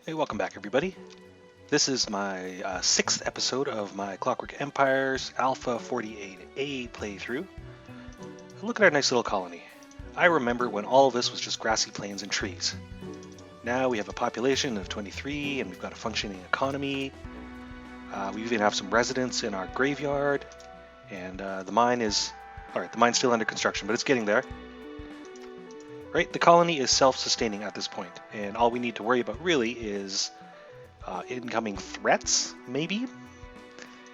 Hey, welcome back, everybody. This is my sixth episode of my Clockwork Empires Alpha 48A playthrough. Look at our nice little colony. I remember when all of this was just grassy plains and trees. Now we have a population of 23 and we've got a functioning economy. We even have some residents in our graveyard, and the mine is... Alright, the mine's still under construction, but it's getting there. Right, the colony is self-sustaining at this point, and all we need to worry about really is incoming threats, maybe,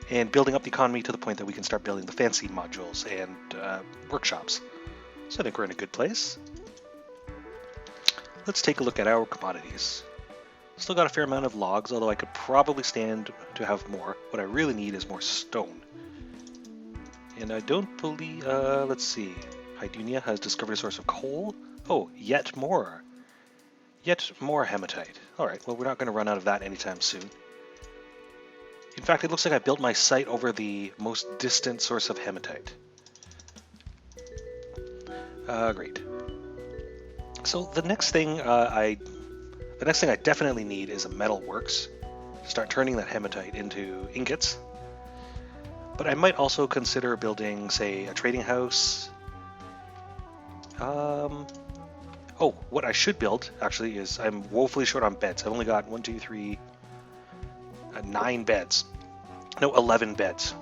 and building up the economy to the point that we can start building the fancy modules and workshops. So I think we're in a good place. Let's take a look at our commodities. Still got a fair amount of logs, although I could probably stand to have more. What I really need is more stone. And I don't believe... let's see. Hydunia has discovered a source of coal. Oh, yet more. Yet more hematite. Alright, well, we're not going to run out of that anytime soon. In fact, it looks like I built my site over the most distant source of hematite. Great. So the next thing I definitely need is a metal works to start turning that hematite into ingots. But I might also consider building, say, a trading house. Oh, what I should build, actually, is I'm woefully short on beds. I've only got 9 beds. No, 11 beds,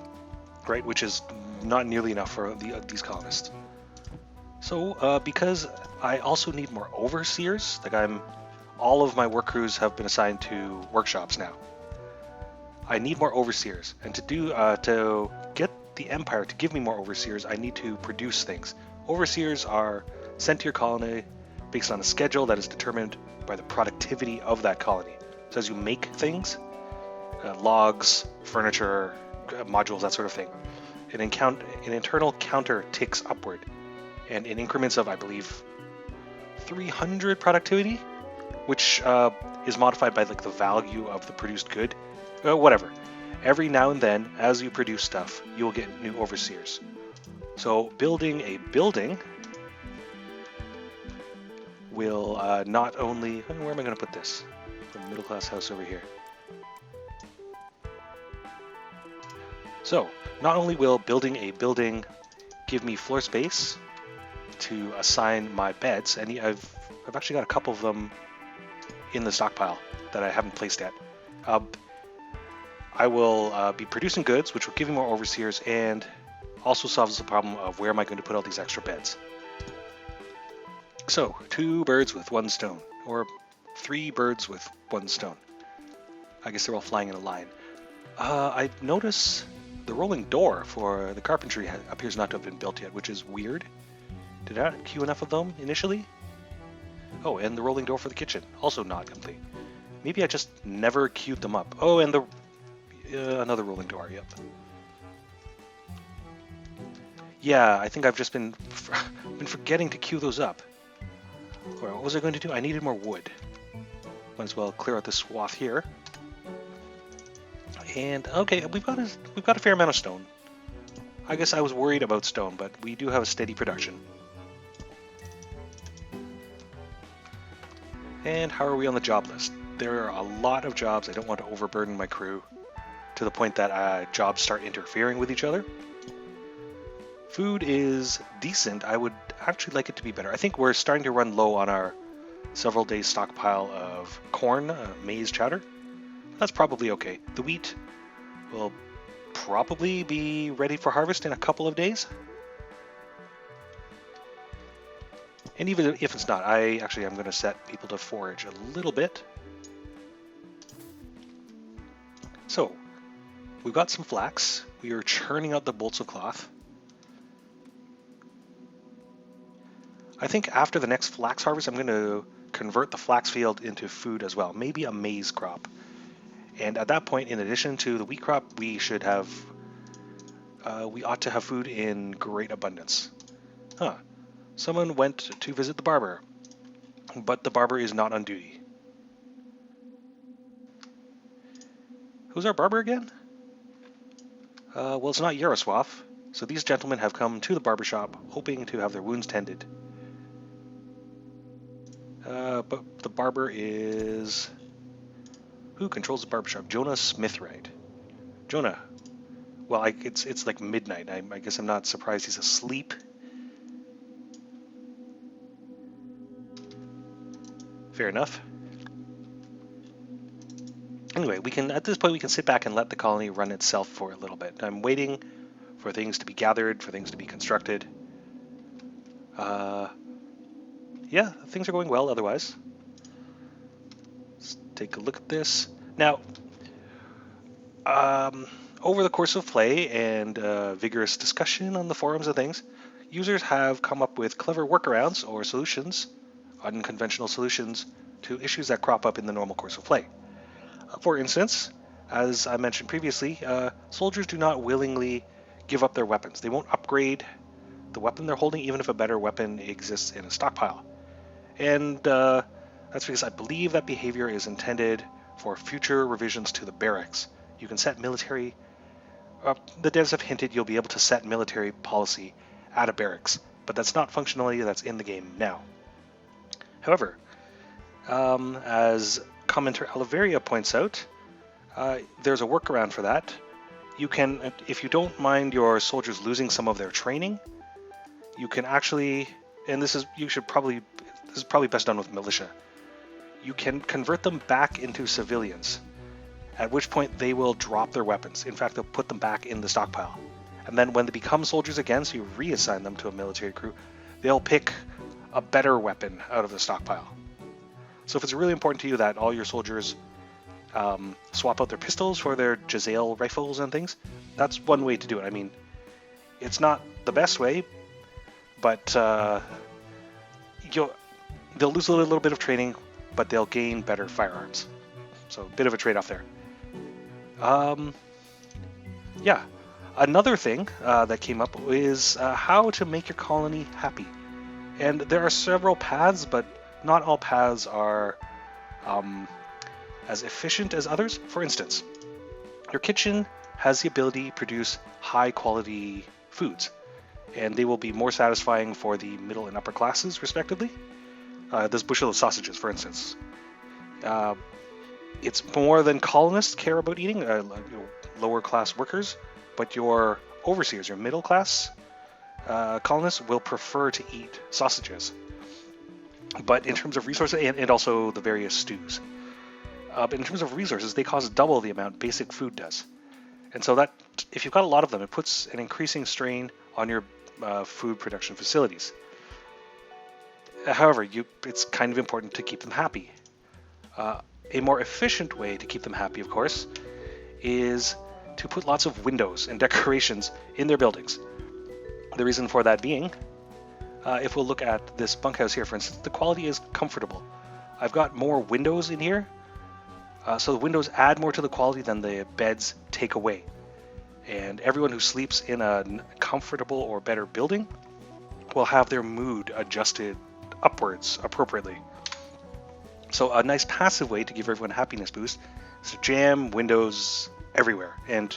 right? Which is not nearly enough for these colonists. So, because I also need more overseers, like all of my work crews have been assigned to workshops now. I need more overseers, and to get the Empire to give me more overseers, I need to produce things. Overseers are sent to your colony based on a schedule that is determined by the productivity of that colony. So as you make things, logs, furniture, modules, that sort of thing, an internal counter ticks upward, and in increments of, I believe, 300 productivity, which is modified by like the value of the produced good, whatever. Every now and then, as you produce stuff, you will get new overseers. So building a building will not only... Where am I going to put this? The middle class house over here. So, not only will building a building give me floor space to assign my beds, and I've actually got a couple of them in the stockpile that I haven't placed yet. I will be producing goods, which will give me more overseers, and also solves the problem of where am I going to put all these extra beds. So, 2 birds with 1 stone, or 3 birds with 1 stone. I guess they're all flying in a line. I notice the rolling door for the carpentry appears not to have been built yet, which is weird. Did I not queue enough of them initially? Oh, and the rolling door for the kitchen, also not complete. Maybe I just never queued them up. Oh, and the another rolling door, yep. Yeah, I think I've just been forgetting to queue those up. Or what was I going to do? I needed more wood. Might as well clear out this swath here. And okay, we've got a fair amount of stone. I guess I was worried about stone, but we do have a steady production. And how are we on the job list? There are a lot of jobs. I don't want to overburden my crew to the point that jobs start interfering with each other. Food is decent. I would actually like it to be better. I think we're starting to run low on our several days stockpile of corn, maize chowder. That's probably okay. The wheat will probably be ready for harvest in a couple of days. And even if it's not, I'm going to set people to forage a little bit. So, we've got some flax. We are churning out the bolts of cloth. I think after the next flax harvest, I'm going to convert the flax field into food as well. Maybe a maize crop. And at that point, in addition to the wheat crop, we ought to have food in great abundance. Huh. Someone went to visit the barber, but the barber is not on duty. Who's our barber again? Well, it's not Yaroswaf. So these gentlemen have come to the barbershop, hoping to have their wounds tended. But the barber is Who controls the barbershop? Jonah Smithright. Jonah. Well, it's like midnight. I guess I'm not surprised he's asleep. Fair enough. Anyway, at this point we can sit back and let the colony run itself for a little bit. I'm waiting for things to be gathered, for things to be constructed. Yeah, things are going well otherwise. Let's take a look at this. Now, over the course of play and vigorous discussion on the forums and things, users have come up with clever workarounds or solutions, unconventional solutions, to issues that crop up in the normal course of play. For instance, as I mentioned previously, soldiers do not willingly give up their weapons. They won't upgrade the weapon they're holding, even if a better weapon exists in a stockpile. And that's because I believe that behavior is intended for future revisions to the barracks. You can set military... the devs have hinted you'll be able to set military policy at a barracks, but that's not functionality that's in the game now. However, as commenter Oliveria points out, there's a workaround for that. You can, if you don't mind your soldiers losing some of their training, you can actually, and this is probably best done with militia. You can convert them back into civilians, at which point they will drop their weapons. In fact, they'll put them back in the stockpile. And then when they become soldiers again, so you reassign them to a military crew, they'll pick a better weapon out of the stockpile. So if it's really important to you that all your soldiers swap out their pistols for their Jezzail rifles and things, that's one way to do it. I mean, it's not the best way, but they'll lose a little bit of training, but they'll gain better firearms. So a bit of a trade-off there. Yeah, another thing that came up is how to make your colony happy. And there are several paths, but not all paths are as efficient as others. For instance, your kitchen has the ability to produce high-quality foods, and they will be more satisfying for the middle and upper classes, respectively. This bushel of sausages, for instance. It's more than colonists care about eating, lower-class workers, but your overseers, your middle-class colonists, will prefer to eat sausages. But in terms of resources, and also the various stews. But in terms of resources, they cost double the amount basic food does. And so that, if you've got a lot of them, it puts an increasing strain on your food production facilities. However, it's kind of important to keep them happy. A more efficient way to keep them happy, of course, is to put lots of windows and decorations in their buildings. The reason for that being, if we'll look at this bunkhouse here, for instance, the quality is comfortable. I've got more windows in here, so the windows add more to the quality than the beds take away. And everyone who sleeps in a comfortable or better building will have their mood adjusted upwards appropriately. So a nice passive way to give everyone a happiness boost is to jam windows everywhere, and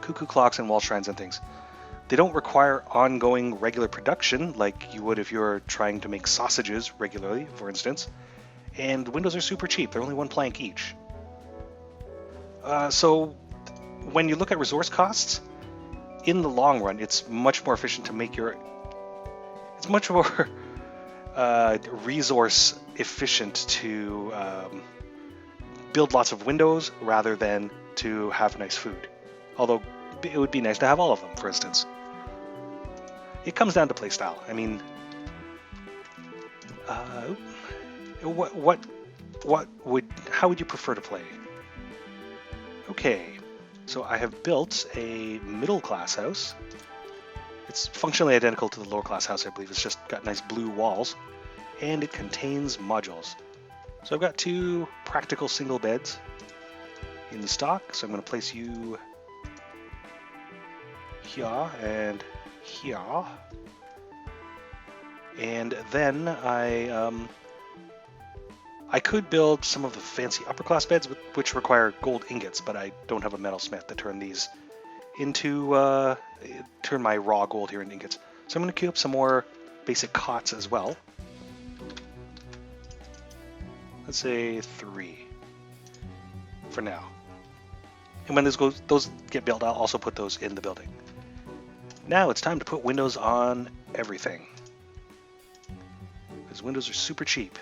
cuckoo clocks and wall shrines and things. They don't require ongoing regular production like you would if you're trying to make sausages regularly, for instance. And the windows are super cheap. They're only 1 plank each. So when you look at resource costs, in the long run, it's much more efficient to make it's much more resource efficient to build lots of windows rather than to have nice food. Although it would be nice to have all of them, for instance. It comes down to playstyle. I mean, how would you prefer to play? Okay, so I have built a middle class house. It's functionally identical to the lower class house, I believe. It's just got nice blue walls, and it contains modules. So I've got 2 practical single beds in stock, so I'm going to place you here and here. And then I could build some of the fancy upper class beds, which require gold ingots, but I don't have a metalsmith to turn these into, turn my raw gold here into ingots. So I'm going to queue up some more basic cots as well. Let's say 3. for now. And when those get built, I'll also put those in the building. Now it's time to put windows on everything. Because windows are super cheap.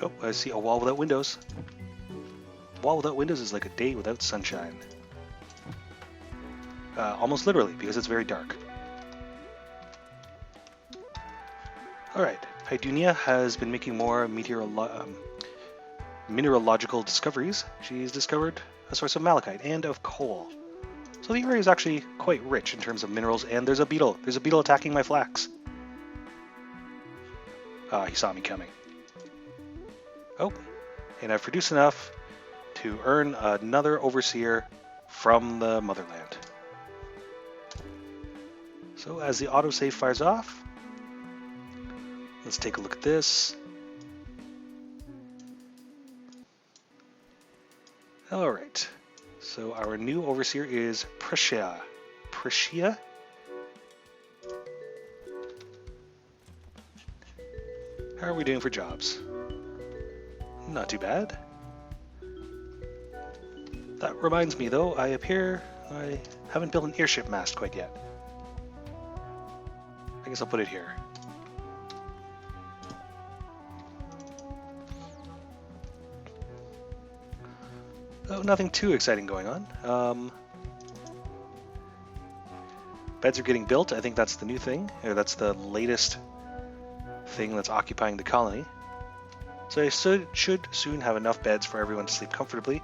Oh, I see a wall without windows. A wall without windows is like a day without sunshine. Almost literally, because it's very dark. Alright, Hydunia has been making more mineralogical discoveries. She's discovered a source of malachite and of coal. So the area is actually quite rich in terms of minerals, and there's a beetle. There's a beetle attacking my flax. He saw me coming. Oh, and I've produced enough to earn another overseer from the motherland. So as the autosave fires off, let's take a look at this. Alright, so our new overseer is Prussia. Prussia? How are we doing for jobs? Not too bad. That reminds me though, I haven't built an airship mast quite yet. I guess I'll put it here. Oh, nothing too exciting going on. Beds are getting built. I think that's the new thing. Or that's the latest thing that's occupying the colony. So I should soon have enough beds for everyone to sleep comfortably.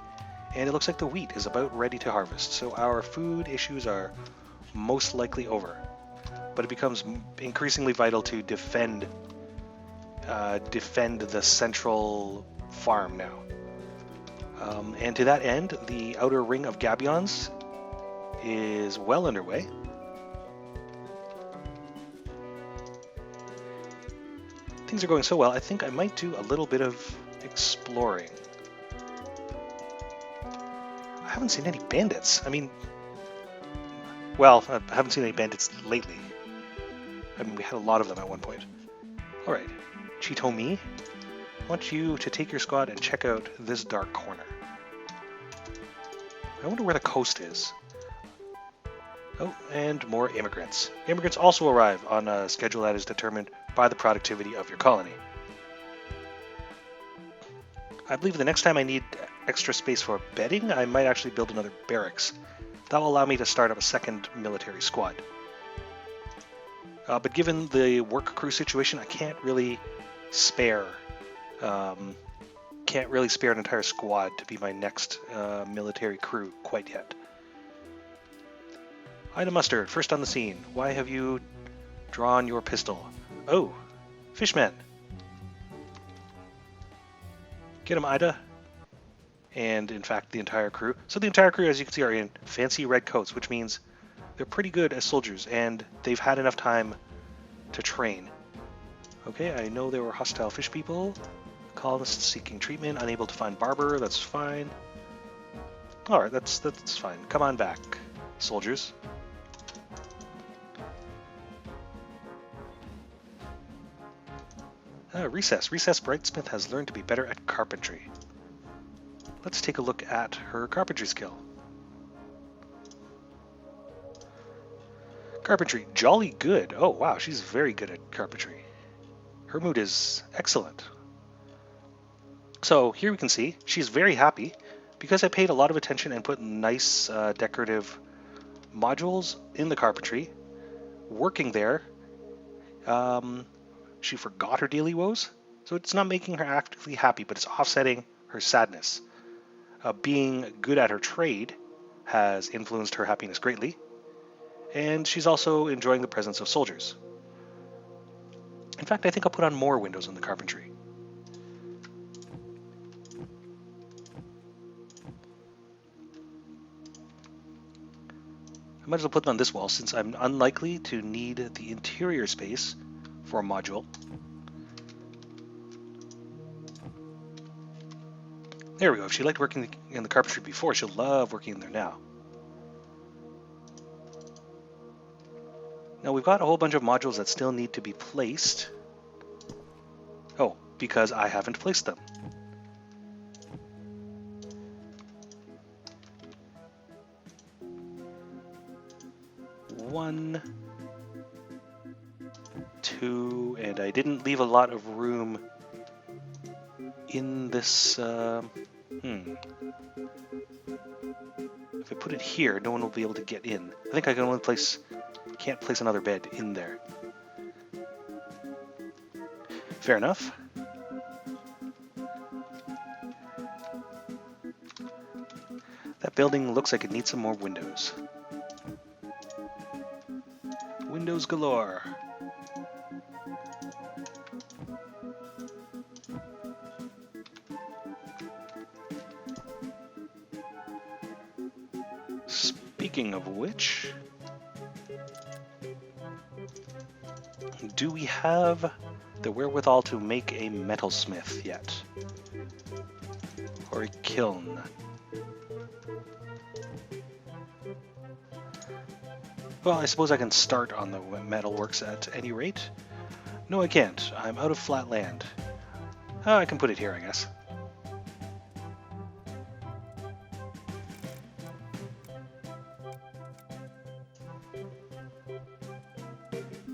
And it looks like the wheat is about ready to harvest. So our food issues are most likely over. But it becomes increasingly vital to defend the central farm now. And to that end, the outer ring of gabions is well underway. Things are going so well, I think I might do a little bit of exploring. I haven't seen any bandits. I mean, well, I haven't seen any bandits lately. I mean, we had a lot of them at one point. Alright, Chitomi, I want you to take your squad and check out this dark corner. I wonder where the coast is. Oh, and more immigrants. Immigrants also arrive on a schedule that is determined by the productivity of your colony. I believe the next time I need extra space for bedding, I might actually build another barracks. That will allow me to start up a second military squad. But given the work crew situation, I can't really spare an entire squad to be my next military crew quite yet. Ida Mustard, first on the scene. Why have you drawn your pistol? Oh, Fishman. Get him, Ida. And in fact, the entire crew. So the entire crew, as you can see, are in fancy red coats, which means they're pretty good as soldiers, and they've had enough time to train. Okay, I know there were hostile fish people. Colonists seeking treatment, unable to find barber. That's fine. All right, that's fine. Come on back, soldiers. Recess. Recess Brightsmith has learned to be better at carpentry. Let's take a look at her carpentry skill. Carpentry, jolly good. Oh wow, she's very good at carpentry. Her mood is excellent. So here we can see she's very happy because I paid a lot of attention and put nice decorative modules in the carpentry. Working there, she forgot her daily woes, so it's not making her actively happy, but it's offsetting her sadness. Being good at her trade has influenced her happiness greatly, and she's also enjoying the presence of soldiers. In fact, I think I'll put on more windows in the carpentry. I might as well put them on this wall since I'm unlikely to need the interior space for a module. There we go. If she liked working in the carpentry before, she'll love working in there now. Now we've got a whole bunch of modules that still need to be placed. Oh, because I haven't placed them. One, two, and I didn't leave a lot of room in this. If I put it here, no one will be able to get in. I think I can only can't place another bed in there. Fair enough. That building looks like it needs some more windows. Windows galore. Speaking of which, do we have the wherewithal to make a metalsmith yet? Or a kiln? Well, I suppose I can start on the metalworks at any rate. No, I can't. I'm out of flat land. Oh, I can put it here, I guess.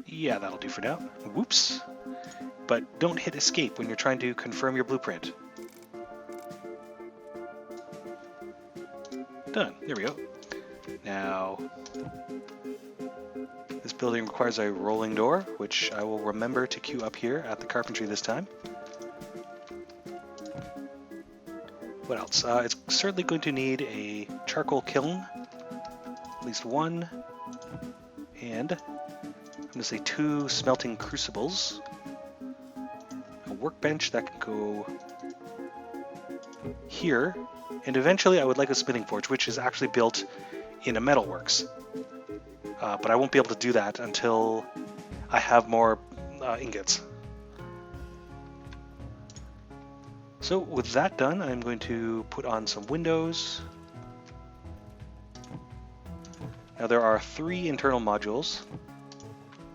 Yeah, that'll do for now. Whoops. But don't hit escape when you're trying to confirm your blueprint. Done. There we go. Now, this building requires a rolling door, which I will remember to queue up here at the carpentry this time. What else? It's certainly going to need a charcoal kiln, at least one, and I'm going to say 2 smelting crucibles, a workbench that can go here, and eventually I would like a spinning forge, which is actually built in a metalworks. But I won't be able to do that until I have more ingots. So with that done, I'm going to put on some windows. Now there are 3 internal modules.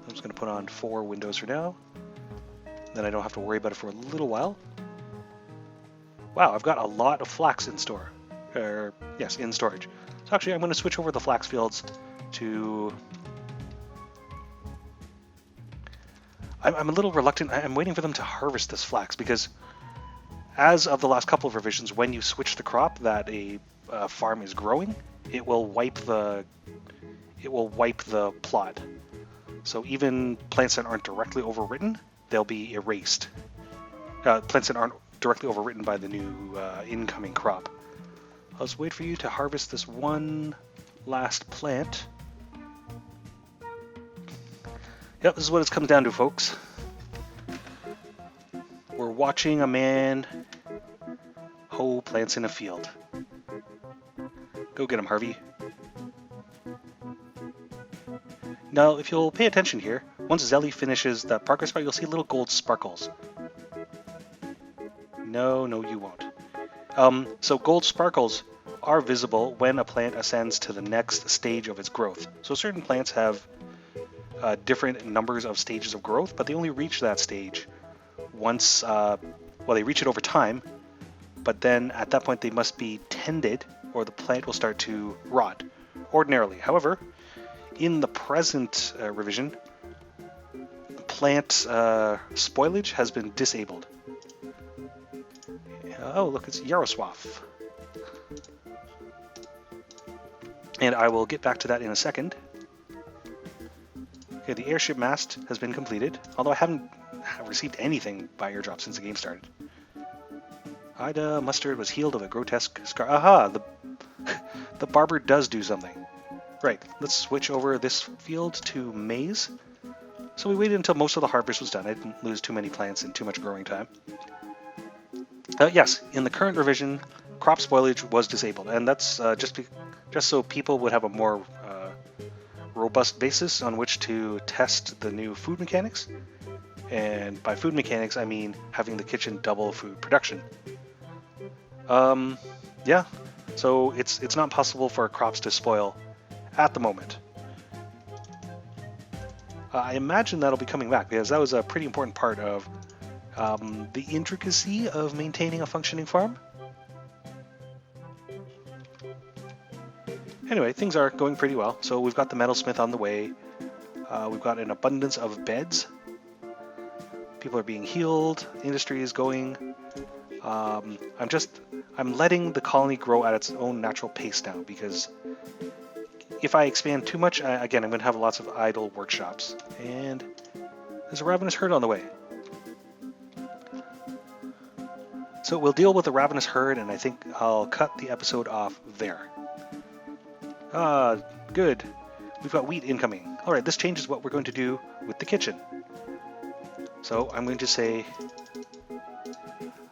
I'm just going to put on 4 windows for now. Then I don't have to worry about it for a little while. Wow, I've got a lot of flax in store. Yes, in storage. So actually I'm going to switch over the flax fields to... I'm a little reluctant. I'm waiting for them to harvest this flax because as of the last couple of revisions, when you switch the crop that a farm is growing, it will wipe the plot. So even plants that aren't directly overwritten, they'll be erased. Plants that aren't directly overwritten by the new incoming crop. I'll just wait for you to harvest this one last plant. Yep, this is what it's come down to, folks. We're watching a man hoe plants in a field. Go get him, Harvey. Now, if you'll pay attention here, once Zelly finishes that progress bar, you'll see little gold sparkles. No, you won't. So gold sparkles are visible when a plant ascends to the next stage of its growth. So certain plants have different numbers of stages of growth, but they only reach that stage once, they reach it over time, but then at that point they must be tended or the plant will start to rot ordinarily. However, in the present revision, plant spoilage has been disabled. Oh, look, it's Yaroslav. And I will get back to that in a second. Okay, the airship mast has been completed, although I haven't received anything by airdrop since the game started. Ida Mustard was healed of a grotesque scar. Aha! The barber does do something. Right, let's switch over this field to maize. So we waited until most of the harvest was done. I didn't lose too many plants and too much growing time. Yes, in the current revision, crop spoilage was disabled, and that's just so people would have a more robust basis on which to test the new food mechanics. And by food mechanics, I mean having the kitchen double food production. Yeah, so it's not possible for crops to spoil at the moment. I imagine that'll be coming back because that was a pretty important part of the intricacy of maintaining a functioning farm. Anyway, things are going pretty well. So we've got the metalsmith on the way. We've got an abundance of beds. People are being healed. Industry is going. I'm letting the colony grow at its own natural pace now because if I expand too much, again, I'm going to have lots of idle workshops. And there's a ravenous herd on the way. So we'll deal with the ravenous herd, and I think I'll cut the episode off there. Good. We've got wheat incoming. All right, this changes what we're going to do with the kitchen. So I'm going to say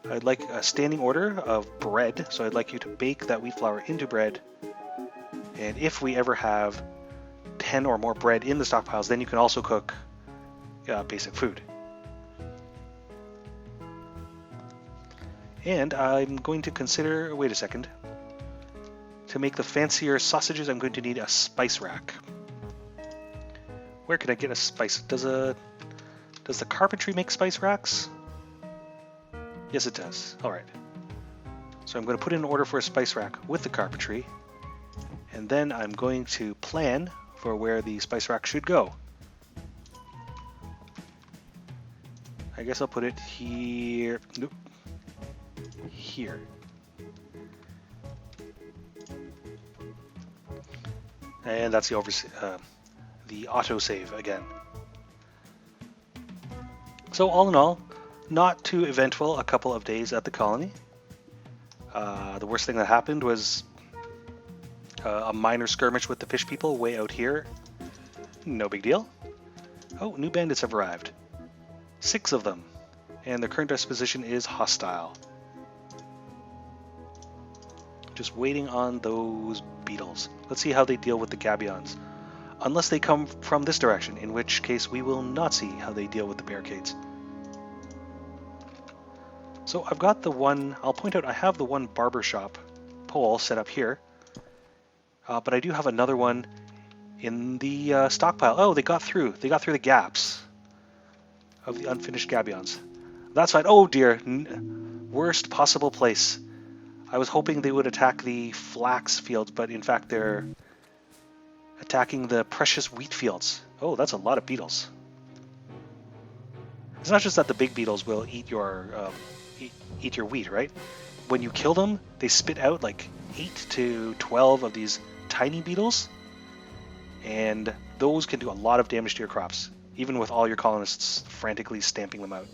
I'd like a standing order of bread. So I'd like you to bake that wheat flour into bread. And if we ever have 10 or more bread in the stockpiles, then you can also cook basic food. And I'm going to consider, wait a second, to make the fancier sausages, I'm going to need a spice rack. Where can I get a spice? Does the carpentry make spice racks? Yes, it does. All right. So I'm going to put in an order for a spice rack with the carpentry, and then I'm going to plan for where the spice rack should go. I guess I'll put it here. Nope. Here. And that's the autosave again. So all in all, not too eventful a couple of days at the colony. The worst thing that happened was a minor skirmish with the fish people way out here. No big deal. Oh, new bandits have arrived. 6 of them. And their current disposition is hostile. Just waiting on those beetles. Let's see how they deal with the gabions. Unless they come from this direction, in which case we will not see how they deal with the barricades. So I've got the one, I'll point out I have the one barbershop pole set up here. But I do have another one in the stockpile. Oh, they got through. They got through the gaps of the unfinished gabions. That's fine. Oh dear. Worst possible place. I was hoping they would attack the flax fields, but in fact they're attacking the precious wheat fields. Oh, that's a lot of beetles. It's not just that the big beetles will eat your wheat, right? When you kill them, they spit out like 8 to 12 of these tiny beetles, and those can do a lot of damage to your crops, even with all your colonists frantically stamping them out.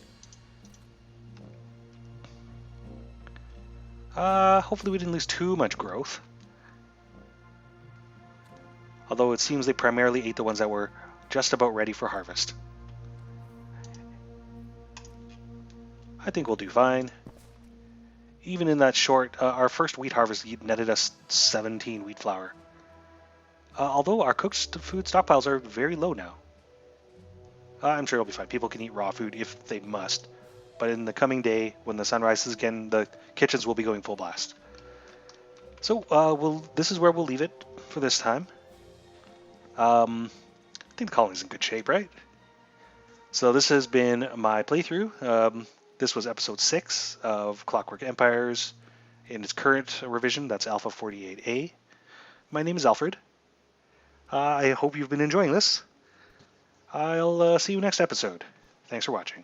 Hopefully we didn't lose too much growth. Although it seems they primarily ate the ones that were just about ready for harvest. I think we'll do fine. Even in that short, our first wheat harvest netted us 17 wheat flour. Although our cooked food stockpiles are very low now. I'm sure it'll be fine. People can eat raw food if they must. But in the coming day, when the sun rises again, the kitchens will be going full blast. So this is where we'll leave it for this time. I think the colony's in good shape, right? So this has been my playthrough. This was episode 6 of Clockwork Empires in its current revision. That's Alpha 48A. My name is Alfred. I hope you've been enjoying this. I'll see you next episode. Thanks for watching.